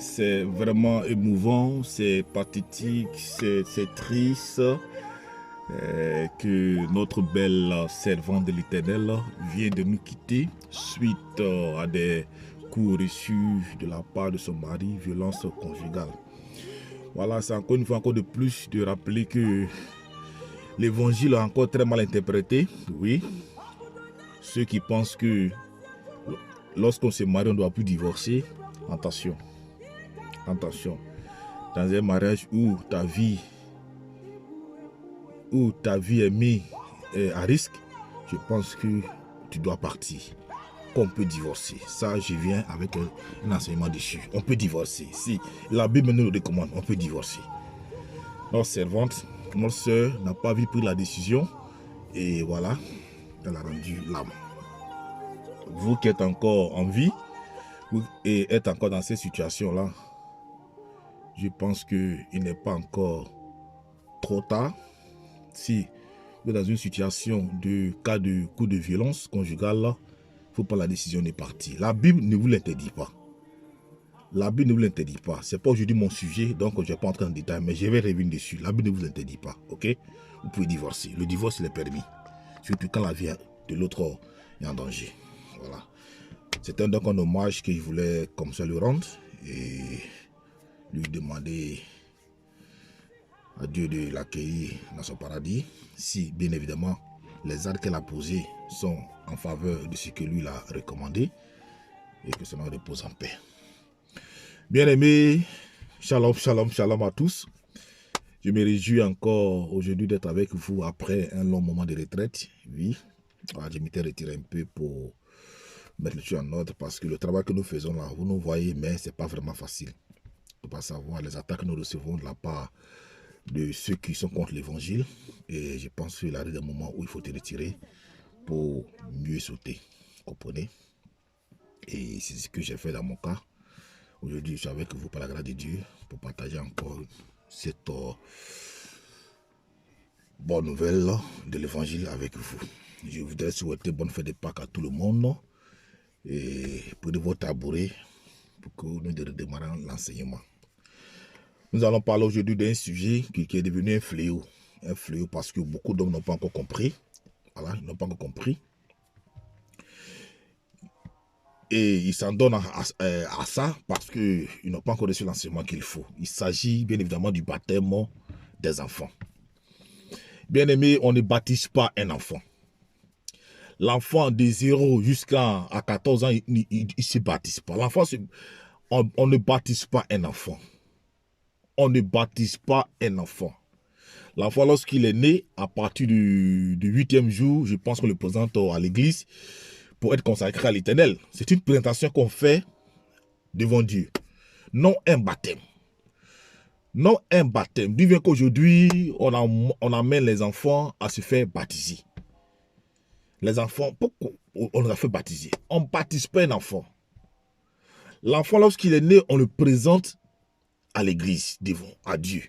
C'est vraiment émouvant, c'est pathétique, c'est triste que notre belle servante de l'Éternel vient de nous quitter suite à des coups reçus de la part de son mari, violence conjugale. Voilà, c'est encore une fois, encore de plus, de rappeler que l'évangile est encore très mal interprété. Oui, ceux qui pensent que lorsqu'on se marie, on ne doit plus divorcer. Attention, attention. Dans un mariage où ta vie est mise à risque, je pense que tu dois partir. Qu'on peut divorcer. Ça, je viens avec un enseignement dessus. On peut divorcer. Si la Bible nous le recommande, on peut divorcer. Notre servante, notre soeur n'a pas vu pris la décision. Et voilà, elle a rendu l'âme. Vous qui êtes encore en vie et êtes encore dans cette situation-là, je pense qu'il n'est pas encore trop tard. Si vous êtes dans une situation de cas de coup de violence conjugale, il faut prendre la décision de partir. La Bible ne vous l'interdit pas. La Bible ne vous l'interdit pas. Ce n'est pas aujourd'hui mon sujet, donc je ne vais pas entrer en détail, mais je vais revenir dessus. La Bible ne vous l'interdit pas, ok? Vous pouvez divorcer. Le divorce, il est permis. Surtout quand la vie de l'autre est en danger. Voilà. C'était donc un hommage que je voulais comme ça lui rendre et lui demander à Dieu de l'accueillir dans son paradis. Si, bien évidemment, les actes qu'elle a posés sont en faveur de ce que lui l'a recommandé et que cela repose en paix. Bien-aimés, shalom, shalom, shalom à tous. Je me réjouis encore aujourd'hui d'être avec vous après un long moment de retraite. Oui, je m'étais retiré un peu pour mettre le tout en ordre parce que le travail que nous faisons là, vous nous voyez, mais ce n'est pas vraiment facile. Il ne faut pas savoir les attaques que nous recevons de la part de ceux qui sont contre l'évangile. Et je pense qu'il arrive un moment où il faut te retirer pour mieux sauter. Vous comprenez? Et c'est ce que j'ai fait dans mon cas. Aujourd'hui, je suis avec vous par la grâce de Dieu pour partager encore cette bonne nouvelle de l'évangile avec vous. Je voudrais souhaiter bonne fête de Pâques à tout le monde et prenez vos tabourets pour que nous redémarrions l'enseignement. Nous allons parler aujourd'hui d'un sujet qui est devenu un fléau. Un fléau parce que beaucoup d'hommes n'ont pas encore compris. Voilà, ils n'ont pas encore compris. Et ils s'en donnent à ça parce qu'ils n'ont pas encore reçu l'enseignement qu'il faut. Il s'agit bien évidemment du baptême des enfants. Bien aimé, on ne baptise pas un enfant. L'enfant de 0 jusqu'à 14 ans, il ne se baptise pas. L'enfant, on ne baptise pas un enfant. On ne baptise pas un enfant. L'enfant, lorsqu'il est né, à partir du 8e jour, je pense qu'on le présente à l'église pour être consacré à l'Éternel. C'est une présentation qu'on fait devant Dieu. Non un baptême. Non un baptême. D'où vient qu'aujourd'hui, on amène les enfants à se faire baptiser. Les enfants, pourquoi on les a fait baptiser? On ne baptise pas un enfant. L'enfant, lorsqu'il est né, on le présente à l'église, devant, à Dieu.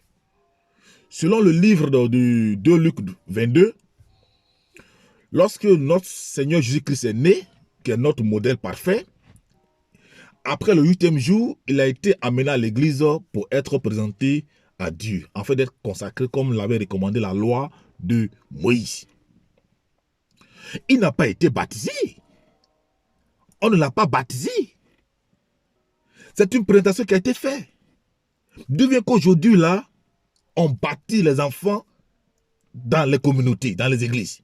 Selon le livre de 2 Luc 22, lorsque notre Seigneur Jésus-Christ est né, qui est notre modèle parfait, après le 8e jour, il a été amené à l'église pour être présenté à Dieu, en fait d'être consacré comme l'avait recommandé la loi de Moïse. Il n'a pas été baptisé. On ne l'a pas baptisé. C'est une présentation qui a été faite. D'où vient qu'aujourd'hui, là, on baptise les enfants dans les communautés, dans les églises.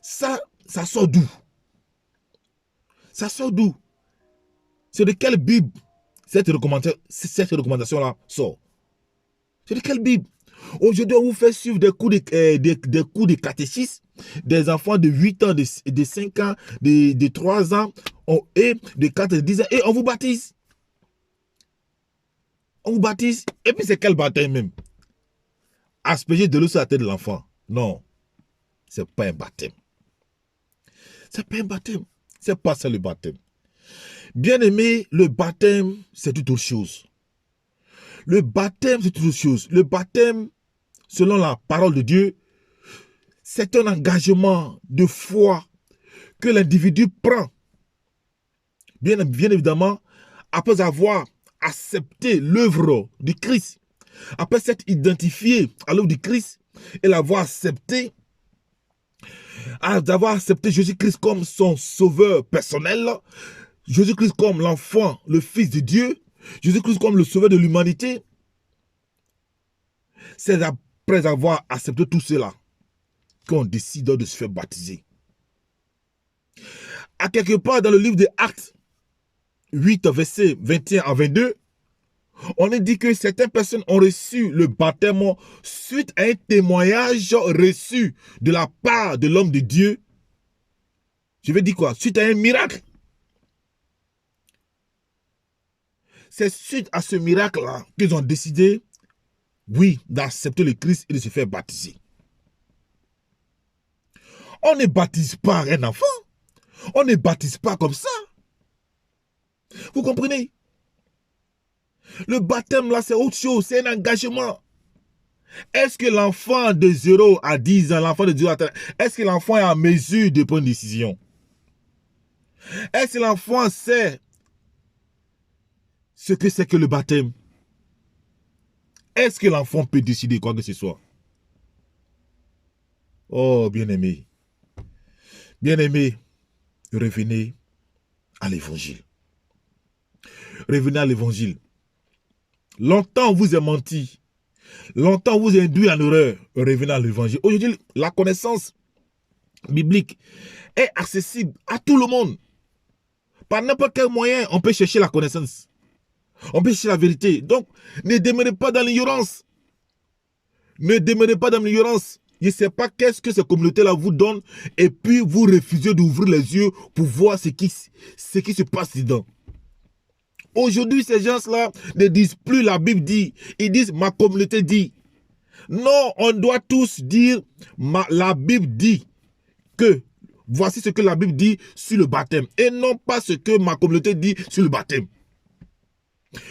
Ça sort d'où? Ça sort d'où? C'est de quelle Bible cette recommandation-là sort? C'est de quelle Bible? Aujourd'hui, on vous fait suivre des cours de catéchisme, des enfants de 8 ans, de 5 ans, de 3 ans, et de 4 de 10 ans, et on vous baptise. On vous baptise. Et puis c'est quel baptême même? Asperger de l'eau sur la tête de l'enfant. Non, c'est pas un baptême. C'est pas un baptême. C'est pas ça le baptême. Bien aimé, le baptême, c'est toute autre chose. Le baptême, c'est toute autre chose. Le baptême, selon la parole de Dieu, c'est un engagement de foi que l'individu prend. Bien évidemment, après avoir accepté l'œuvre du Christ, après s'être identifié à l'œuvre du Christ et l'avoir accepté, d'avoir accepté Jésus-Christ comme son sauveur personnel, Jésus-Christ comme l'enfant, le Fils de Dieu, Jésus-Christ comme le sauveur de l'humanité, c'est après avoir accepté tout cela qu'on décide de se faire baptiser. À quelque part dans le livre des Actes 8, versets 21 à 22, on a dit que certaines personnes ont reçu le baptême suite à un témoignage reçu de la part de l'homme de Dieu. Je vais dire quoi? Suite à un miracle. C'est suite à ce miracle-là qu'ils ont décidé, oui, d'accepter le Christ et de se faire baptiser. On ne baptise pas un enfant. On ne baptise pas comme ça. Vous comprenez? Le baptême là, c'est autre chose, c'est un engagement. Est-ce que l'enfant de 0 à 10 ans, l'enfant de 0 à 13 ans, est-ce que l'enfant est en mesure de prendre une décision? Est-ce que l'enfant sait ce que c'est que le baptême? Est-ce que l'enfant peut décider quoi que ce soit? Oh, bien-aimé. Bien-aimé, revenez à l'évangile. Revenez à l'évangile. Longtemps on vous a menti. Longtemps on vous a induit en erreur. Revenez à l'évangile. Aujourd'hui, la connaissance biblique est accessible à tout le monde. Par n'importe quel moyen, on peut chercher la connaissance. On peut chercher la vérité. Donc, ne demeurez pas dans l'ignorance. Ne demeurez pas dans l'ignorance. Je ne sais pas qu'est-ce que ces communautés-là vous donnent et puis vous refusez d'ouvrir les yeux pour voir ce qui se passe dedans. Aujourd'hui, ces gens-là ne disent plus la Bible dit. Ils disent ma communauté dit. Non, on doit tous dire la Bible dit que voici ce que la Bible dit sur le baptême et non pas ce que ma communauté dit sur le baptême.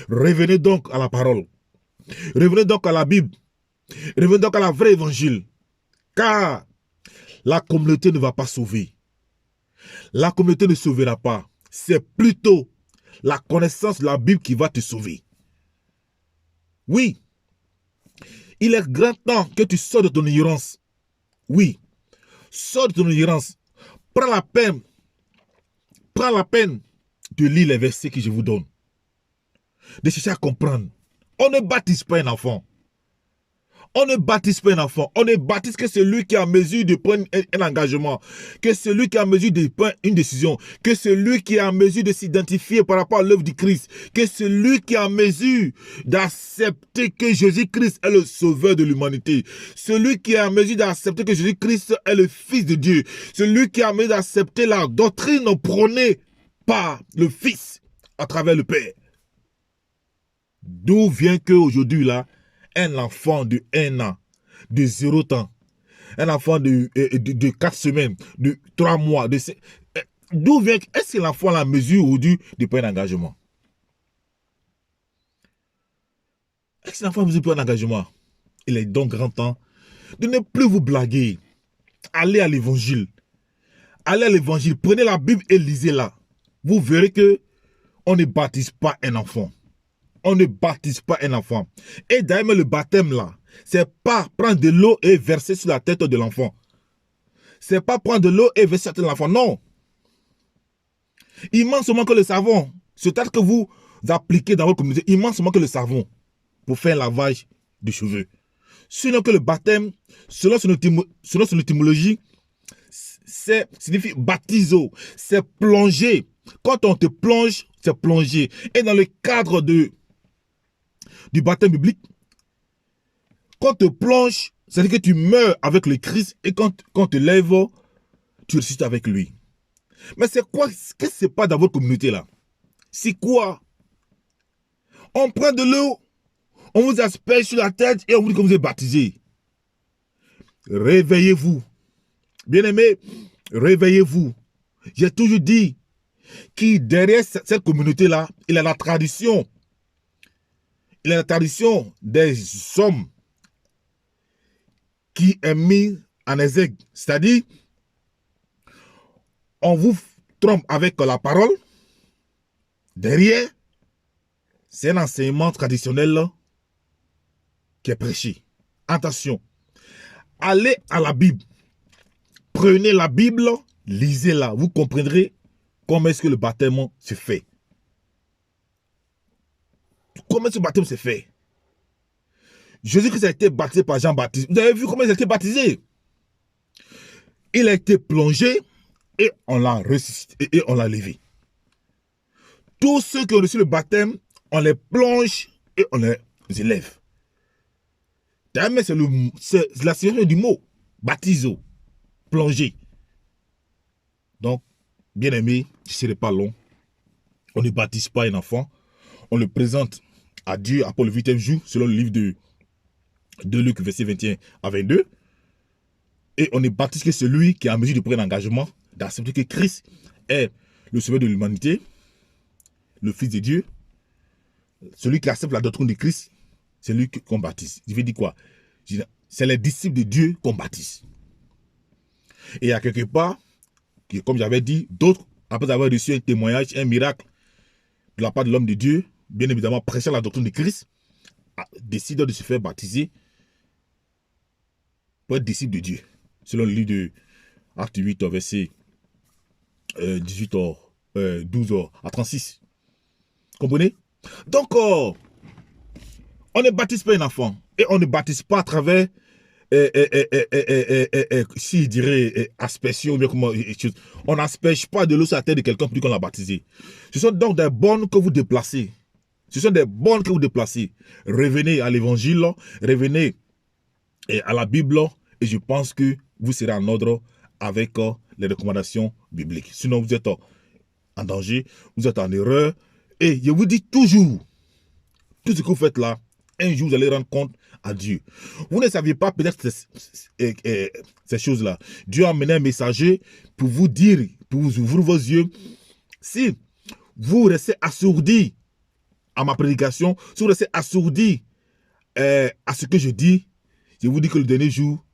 Revenez donc à la parole. Revenez donc à la Bible. Revenez donc à la vraie évangile. Car la communauté ne va pas sauver. La communauté ne sauvera pas. C'est plutôt la connaissance de la Bible qui va te sauver. Oui. Il est grand temps que tu sors de ton ignorance. Oui. Sors de ton ignorance. Prends la peine de lire les versets que je vous donne. De chercher à comprendre. On ne baptise pas un enfant. On ne baptise pas un enfant. On ne baptise que celui qui est en mesure de prendre un engagement. Que celui qui est en mesure de prendre une décision. Que celui qui est en mesure de s'identifier par rapport à l'œuvre du Christ. Que celui qui est en mesure d'accepter que Jésus-Christ est le sauveur de l'humanité. Celui qui est en mesure d'accepter que Jésus-Christ est le Fils de Dieu. Celui qui est en mesure d'accepter la doctrine prônée par le Fils à travers le Père. D'où vient qu'aujourd'hui là, un enfant de 1 an, de 0 ans, un enfant de 4 semaines, de 3 mois, d'où vient, est-ce que l'enfant a la mesure aujourd'hui de prendre un engagement? Est-ce que l'enfant a mesure de prendre un engagement? Il est donc grand temps de ne plus vous blaguer. Allez à l'évangile. Allez à l'évangile, prenez la Bible et lisez-la. Vous verrez que on ne baptise pas un enfant. on ne baptise pas un enfant. Et d'ailleurs, le baptême là, c'est pas prendre de l'eau et verser sur la tête de l'enfant. C'est pas prendre de l'eau et verser sur la tête de l'enfant, non. Il manque seulement que le savon. C'est-à-dire que vous appliquez dans votre communauté, il manque seulement que le savon pour faire un lavage de cheveux. Sinon que le baptême, selon son étymologie, signifie baptiso, c'est plonger. Quand on te plonge, c'est plonger. Et dans le cadre du baptême biblique, quand on te plonge, c'est-à-dire que tu meurs avec le Christ et quand on te lève, tu ressuscites avec lui. Mais c'est quoi? Qu'est-ce que c'est pas dans votre communauté là? C'est quoi? On prend de l'eau, on vous asperge sur la tête et on vous dit que vous êtes baptisé. Réveillez-vous. Bien-aimés, réveillez-vous. J'ai toujours dit que derrière cette communauté-là, il y a la tradition. Il y a la tradition des hommes qui est mis en exergue. C'est-à-dire, on vous trompe avec la parole. Derrière, c'est un enseignement traditionnel qui est prêché. Attention, allez à la Bible. Prenez la Bible, lisez-la. Vous comprendrez comment est-ce que le baptême se fait. Comment ce baptême se fait? Jésus-Christ a été baptisé par Jean-Baptiste. Vous avez vu comment il a été baptisé? Il a été plongé et on l'a ressuscité et on l'a levé. Tous ceux qui ont reçu le baptême, on les plonge et on les élève. C'est la signification du mot. Baptiso. Plonger. Donc, bien aimé, ce ne serait pas long. On ne baptise pas un enfant. On le présente à Dieu après le 8e jour, selon le livre de Luc, verset 21 à 22. Et on ne baptise que celui qui est en mesure de prendre un engagement, d'accepter que Christ est le sauveur de l'humanité, le Fils de Dieu. Celui qui accepte la doctrine de Christ, c'est lui qu'on baptise. Je veux dire quoi? C'est les disciples de Dieu qu'on baptise. Et il y a quelque part, comme j'avais dit, d'autres, après avoir reçu un témoignage, un miracle de la part de l'homme de Dieu, bien évidemment prêchant la doctrine de Christ, décident de se faire baptiser pour être disciples de Dieu. Selon le livre de Acte 8, verset 18, 12 à 36. Comprenez? Donc, on ne baptise pas un enfant. Et on ne baptise pas à travers, si je dirais, aspersion, bien comment, on n'asperge pas de l'eau sur la tête de quelqu'un plus qu'on l'a baptisé. Ce sont donc des bornes que vous déplacez. Ce sont des bornes que vous déplacez. Revenez à l'évangile, revenez à la Bible, et je pense que vous serez en ordre avec les recommandations bibliques. Sinon, vous êtes en danger, vous êtes en erreur. Et je vous dis toujours, tout ce que vous faites là, un jour, vous allez rendre compte à Dieu. Vous ne saviez pas peut-être ces choses-là. Dieu a amené un messager pour vous dire, pour vous ouvrir vos yeux. Si vous restez assourdis à ma prédication, si vous restez assourdis à ce que je dis, je vous dis que le dernier jour,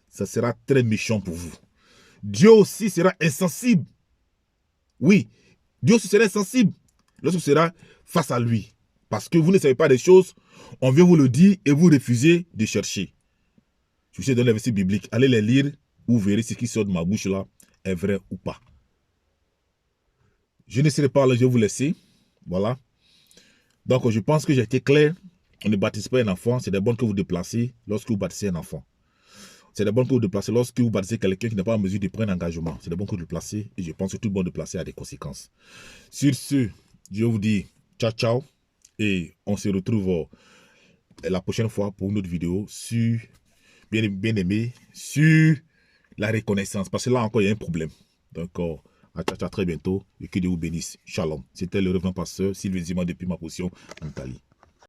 ça sera très méchant pour vous. Dieu aussi sera insensible. Oui, Dieu aussi sera insensible lorsque vous serez face à lui. Parce que vous ne savez pas des choses, on vient vous le dire et vous refusez de chercher. Je vous ai donné les versets bibliques. Allez les lire, vous verrez ce qui sort de ma bouche là est vrai ou pas. Je ne serai pas là, je vais vous laisser. Voilà. Donc, je pense que j'ai été clair. On ne baptise pas un enfant. C'est des bonnes que vous déplacez lorsque vous baptisez un enfant. C'est des bonnes que vous déplacez lorsque vous baptisez quelqu'un qui n'est pas en mesure de prendre un engagement. C'est des bonnes que vous déplacez. Et je pense que tout bon déplacé a des conséquences. Sur ce, je vous dis ciao, ciao. Et on se retrouve la prochaine fois pour une autre vidéo sur, bien aimé, sur la reconnaissance. Parce que là encore, il y a un problème. Donc, à très bientôt et que Dieu vous bénisse. Shalom. C'était le reverend pasteur Sylvain Zima depuis ma position en Italie.